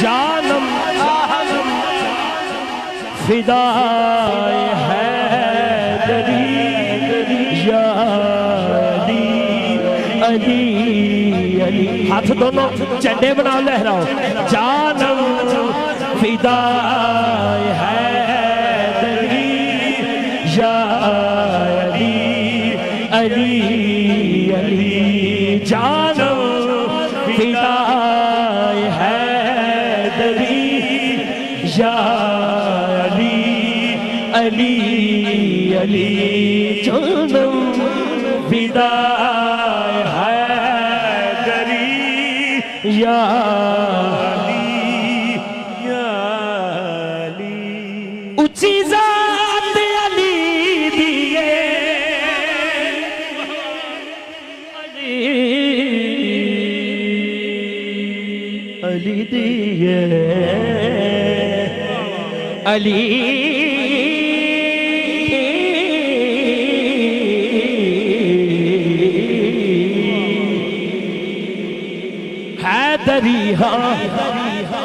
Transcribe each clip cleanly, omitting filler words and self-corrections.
जानम फिदाए हैदरी या अली अली। हाथ दोनों झंडे बनाओ, लहराओ। जानम फिदाए हैदरी या अली अली। जानम फिदाए हैदरी या अली अली। जानम फिदाए हैदरी या अली या अली। ऊंची जात अली दिए अली दिए अली हैदरी। हाँ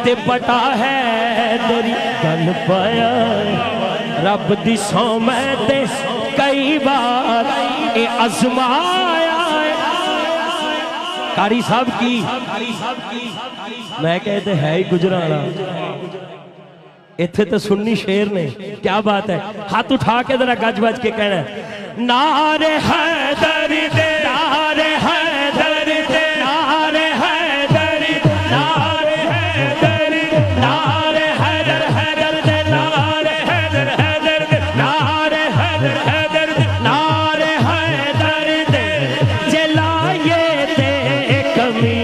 ते बटा हैदरी गल पाया रब दी सौ मैं ते कई बार ए अजमाया। कारी साहब की मैं कहते है ही गुजराना, इत्थे तो सुन्नी शेर ने। क्या बात है, हाथ उठा के जरा गज बज के कहना नारे हैदरी दे, नारे हैदरी दे, नारे हैदरी, नारे हैदरी, नारे हैदर हैदर दे, नारे हैदर हैदर दे, नारे हैदर हैदर दे, नारे हैदर दे। जलाए दे कमी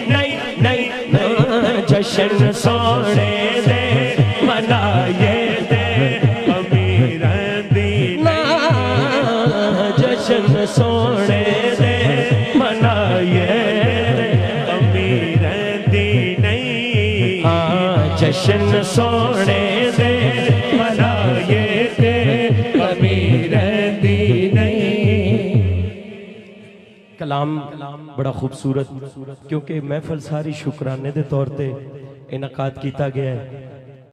नहीं नहीं जश्न सोने दे मनाए दे अमीर दीना। जश्न सोने दे मनाए अमीर दीना। हाँ जश्न सोने दे मनाए दे अमीर दीना। कलाम बड़ा खूबसूरत, क्योंकि महफल सारी शुकराने दे तौर पे इनकाद किया गया है।